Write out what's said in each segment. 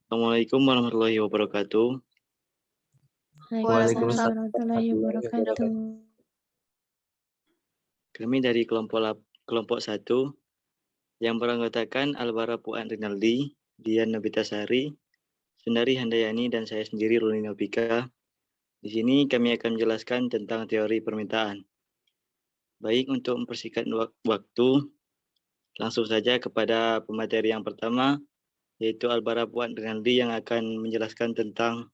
Assalamualaikum warahmatullahi wabarakatuh. Waalaikumsalam Waalaikumsalam warahmatullahi wabarakatuh. Kami dari kelompok 1 yang beranggotakan Albara Puan Rinaldi, Dian Nobitasari, Sundari Handayani, dan saya sendiri Ruli Nobika. Di sini kami akan menjelaskan tentang teori permintaan. Baik, untuk mempersingkat waktu, langsung saja kepada pemateri yang pertama, yaitu Albara Puan Rinaldi yang akan menjelaskan tentang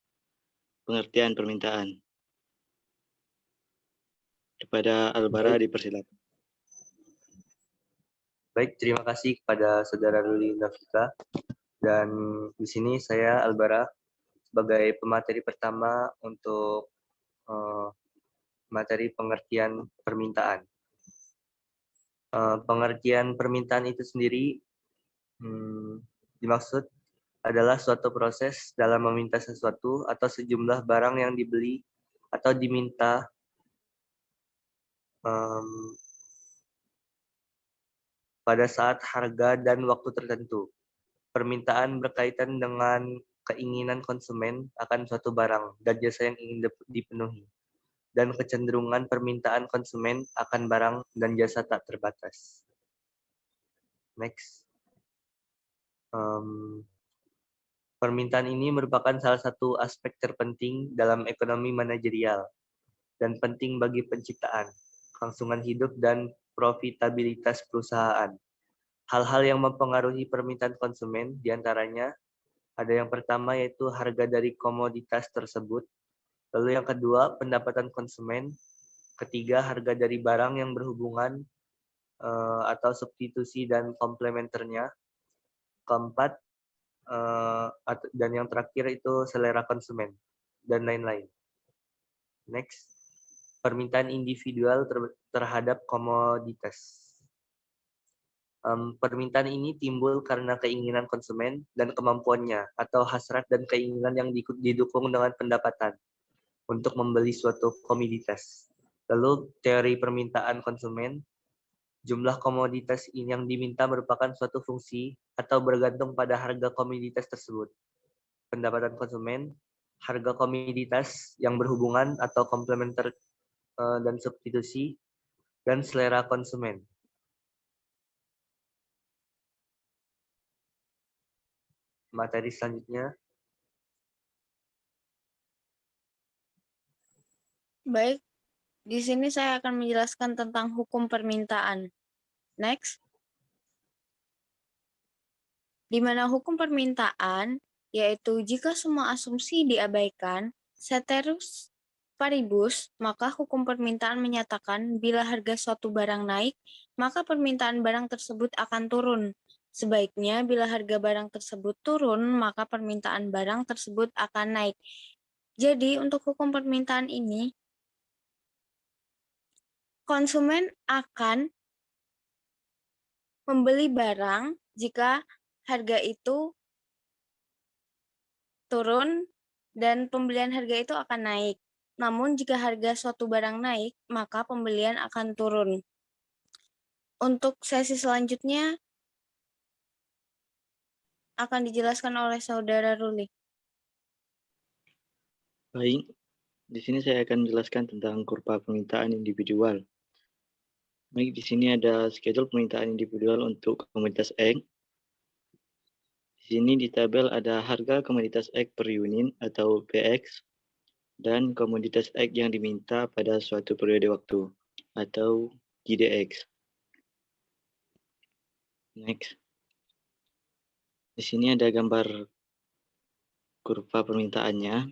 pengertian permintaan. Kepada Albara dipersilakan. Baik, terima kasih kepada Saudara Ruli Nafika. Dan di sini saya Albara sebagai pemateri pertama untuk materi pengertian permintaan. Pengertian permintaan itu sendiri dimaksud adalah suatu proses dalam meminta sesuatu atau sejumlah barang yang dibeli atau diminta pada saat harga dan waktu tertentu. Permintaan berkaitan dengan keinginan konsumen akan suatu barang dan jasa yang ingin dipenuhi, dan kecenderungan permintaan konsumen akan barang dan jasa tak terbatas. Next. Permintaan ini merupakan salah satu aspek terpenting dalam ekonomi manajerial dan penting bagi penciptaan, kelangsungan hidup, dan profitabilitas perusahaan. Hal-hal yang mempengaruhi permintaan konsumen diantaranya ada yang pertama yaitu harga dari komoditas tersebut, lalu yang kedua pendapatan konsumen, ketiga harga dari barang yang berhubungan atau substitusi dan komplementernya, keempat dan yang terakhir itu selera konsumen dan lain-lain. Next, permintaan individual terhadap komoditas. Permintaan ini timbul karena keinginan konsumen dan kemampuannya atau hasrat dan keinginan yang didukung dengan pendapatan untuk membeli suatu komoditas. Lalu teori permintaan konsumen, jumlah komoditas ini yang diminta merupakan suatu fungsi atau bergantung pada harga komoditas tersebut. Pendapatan konsumen, harga komoditas yang berhubungan atau komplementer dan substitusi, dan selera konsumen. Materi selanjutnya. Baik, di sini saya akan menjelaskan tentang hukum permintaan. Next. Di mana hukum permintaan, yaitu jika semua asumsi diabaikan, ceteris paribus, maka hukum permintaan menyatakan bila harga suatu barang naik, maka permintaan barang tersebut akan turun. Sebaiknya bila harga barang tersebut turun, maka permintaan barang tersebut akan naik. Jadi untuk hukum permintaan ini, konsumen akan membeli barang jika harga itu turun dan pembelian harga itu akan naik. Namun jika harga suatu barang naik, maka pembelian akan turun. Untuk sesi selanjutnya akan dijelaskan oleh Saudara Ruli. Baik, di sini saya akan menjelaskan tentang kurva permintaan individual. Baik, di sini ada schedule permintaan individual untuk komoditas X. Di sini di tabel ada harga komoditas X per unit atau PX dan komoditas X yang diminta pada suatu periode waktu atau GDX. Next. Di sini ada gambar kurva permintaannya.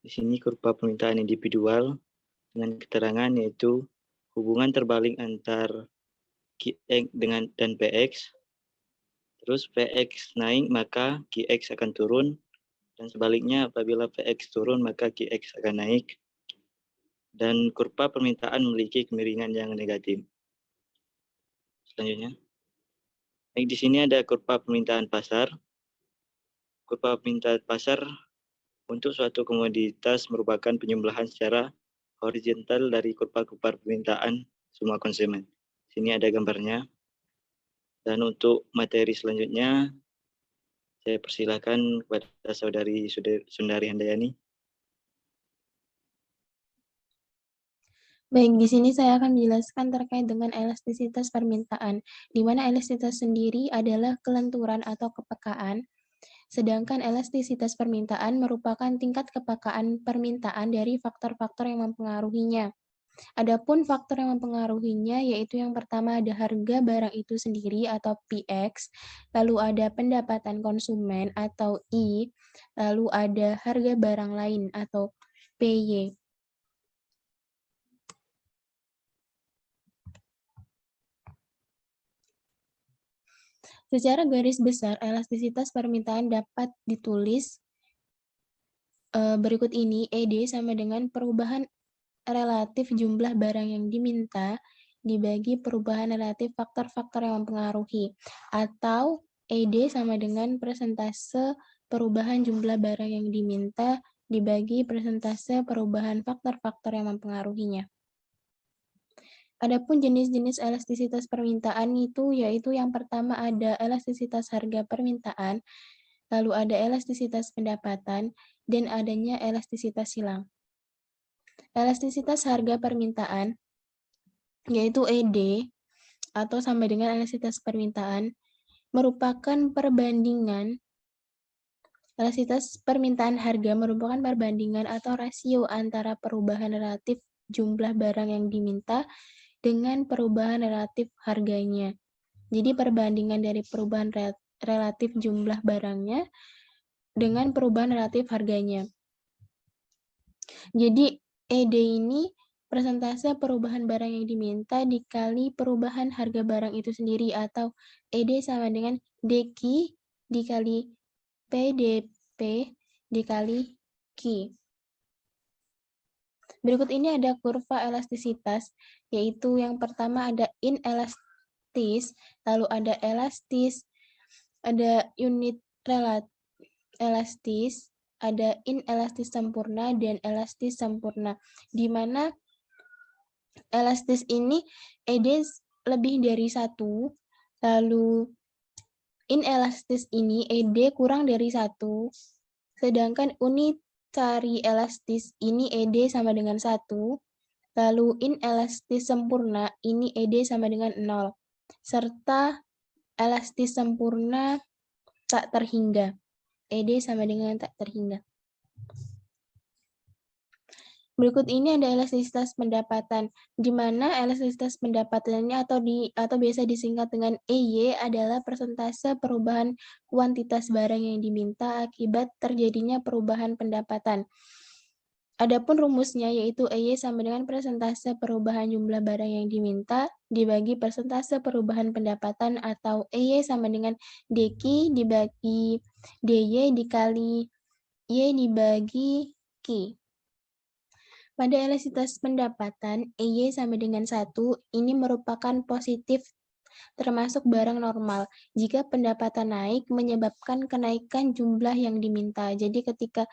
Di sini kurva permintaan individual dengan keterangan yaitu hubungan terbalik antar QX dan PX. Terus PX naik maka QX akan turun, dan sebaliknya apabila PX turun maka QX akan naik. Dan kurva permintaan memiliki kemiringan yang negatif. Selanjutnya, di sini ada kurva permintaan pasar. Kurva permintaan pasar untuk suatu komoditas merupakan penjumlahan secara horizontal dari kurva-kurva permintaan semua konsumen. Sini ada gambarnya. Dan untuk materi selanjutnya, Saya persilahkan kepada Saudari Sundari Handayani. Baik, di sini saya akan menjelaskan terkait dengan elastisitas permintaan, di mana elastisitas sendiri adalah kelenturan atau kepekaan, sedangkan elastisitas permintaan merupakan tingkat kepekaan permintaan dari faktor-faktor yang mempengaruhinya. Adapun faktor yang mempengaruhinya yaitu yang pertama ada harga barang itu sendiri atau PX, lalu ada pendapatan konsumen atau I, lalu ada harga barang lain atau PY. Secara garis besar, elastisitas permintaan dapat ditulis berikut ini. ED sama dengan perubahan relatif jumlah barang yang diminta dibagi perubahan relatif faktor-faktor yang mempengaruhi. Atau ED sama dengan persentase perubahan jumlah barang yang diminta dibagi persentase perubahan faktor-faktor yang mempengaruhinya. Adapun jenis-jenis elastisitas permintaan itu yaitu yang pertama ada elastisitas harga permintaan, lalu ada elastisitas pendapatan, dan adanya elastisitas silang. Elastisitas harga permintaan yaitu ED atau sama dengan elastisitas permintaan merupakan perbandingan elastisitas permintaan harga merupakan perbandingan atau rasio antara perubahan relatif jumlah barang yang diminta dengan perubahan relatif harganya. Jadi perbandingan dari perubahan relatif jumlah barangnya dengan perubahan relatif harganya. Jadi ED ini persentase perubahan barang yang diminta dikali perubahan harga barang itu sendiri, atau ED sama dengan DQ dikali PDP dikali Q. Berikut ini ada kurva elastisitas, yaitu yang pertama ada inelastis, lalu ada elastis, ada unit elastis, ada inelastis sempurna, dan elastis sempurna, di mana elastis ini ED lebih dari 1, lalu inelastis ini ED kurang dari 1, sedangkan unitary elastis ini ED sama dengan 1, lalu inelastis sempurna ini ED sama dengan 0, serta elastis sempurna tak terhingga. ED sama dengan tak terhingga. Berikut ini ada elastisitas pendapatan, di mana elastisitas pendapatannya atau biasa disingkat dengan EY adalah persentase perubahan kuantitas barang yang diminta akibat terjadinya perubahan pendapatan. Adapun rumusnya yaitu EY sama dengan persentase perubahan jumlah barang yang diminta dibagi persentase perubahan pendapatan, atau EY sama dengan DQ dibagi DY dikali Y dibagi Q. Pada elastisitas pendapatan, EY sama dengan 1, ini merupakan positif termasuk barang normal. Jika pendapatan naik menyebabkan kenaikan jumlah yang diminta. Jadi ketika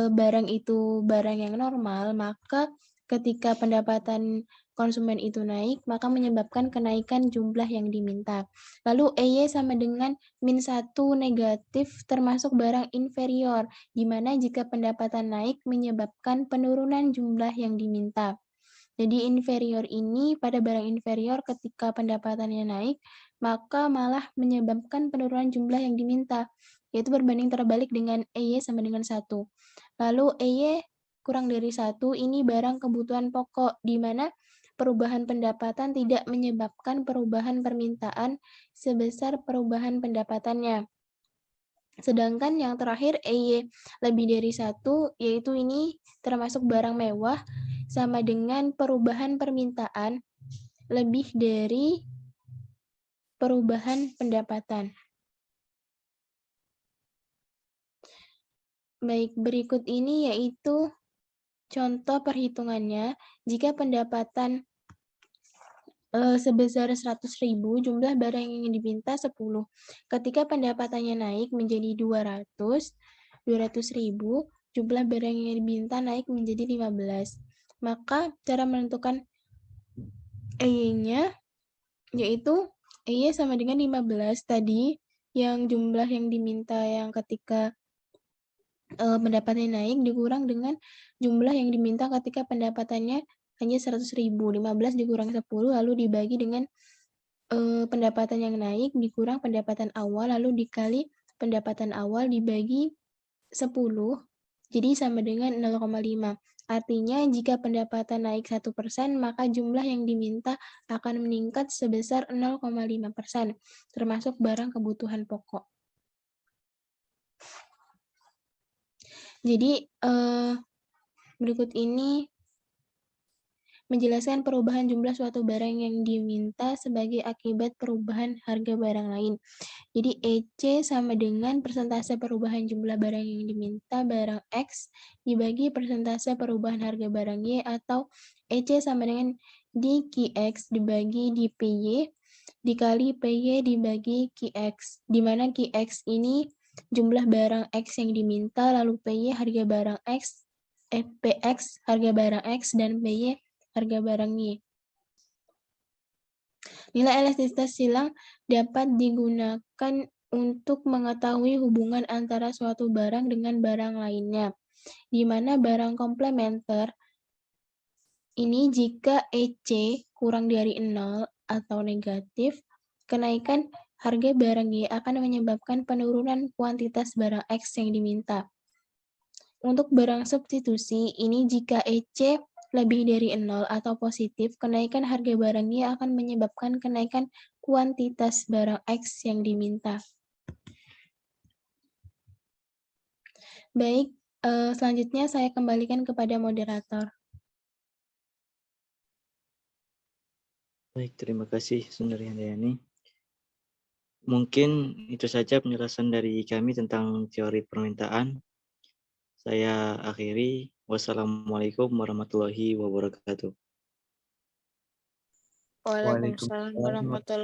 barang itu barang yang normal, maka ketika pendapatan konsumen itu naik, maka menyebabkan kenaikan jumlah yang diminta. Lalu EY sama dengan -1 negatif termasuk barang inferior, di mana jika pendapatan naik menyebabkan penurunan jumlah yang diminta. Jadi inferior ini pada barang inferior ketika pendapatannya naik, maka malah menyebabkan penurunan jumlah yang diminta, yaitu berbanding terbalik dengan EY sama dengan 1. Lalu EY kurang dari 1 ini barang kebutuhan pokok, di mana perubahan pendapatan tidak menyebabkan perubahan permintaan sebesar perubahan pendapatannya. Sedangkan yang terakhir EY lebih dari 1, yaitu ini termasuk barang mewah, sama dengan perubahan permintaan lebih dari perubahan pendapatan. Baik, berikut ini yaitu contoh perhitungannya. Jika pendapatan sebesar 100.000, jumlah barang yang diminta 10. Ketika pendapatannya naik menjadi 200.000, jumlah barang yang diminta naik menjadi 15. Maka cara menentukan EY-nya yaitu EY sama dengan 15 tadi, yang jumlah yang diminta yang ketika pendapatannya naik dikurang dengan jumlah yang diminta ketika pendapatannya hanya 100.000. 15 dikurang 10 lalu dibagi dengan pendapatan yang naik dikurang pendapatan awal lalu dikali pendapatan awal dibagi 10 jadi sama dengan 0,5. Artinya jika pendapatan naik 1%, maka jumlah yang diminta akan meningkat sebesar 0,5%, termasuk barang kebutuhan pokok. Jadi berikut ini menjelaskan perubahan jumlah suatu barang yang diminta sebagai akibat perubahan harga barang lain. Jadi EC sama dengan persentase perubahan jumlah barang yang diminta barang X dibagi persentase perubahan harga barang Y atau EC sama dengan DQX dibagi DPY dikali PY dibagi QX, di mana QX ini jumlah barang X yang diminta, lalu PY harga barang X, PX harga barang X, dan PY harga barang Y. Nilai elastisitas silang dapat digunakan untuk mengetahui hubungan antara suatu barang dengan barang lainnya, di mana barang komplementer ini jika EC kurang dari 0 atau negatif, kenaikan harga barang Y akan menyebabkan penurunan kuantitas barang X yang diminta. Untuk barang substitusi, ini jika EC lebih dari 0 atau positif, kenaikan harga barang Y akan menyebabkan kenaikan kuantitas barang X yang diminta. Baik, selanjutnya saya kembalikan kepada moderator. Baik, terima kasih Sundari Handayani. Mungkin itu saja penjelasan dari kami tentang teori permintaan. Saya akhiri. Wassalamualaikum warahmatullahi wabarakatuh. Waalaikumsalam warahmatullahi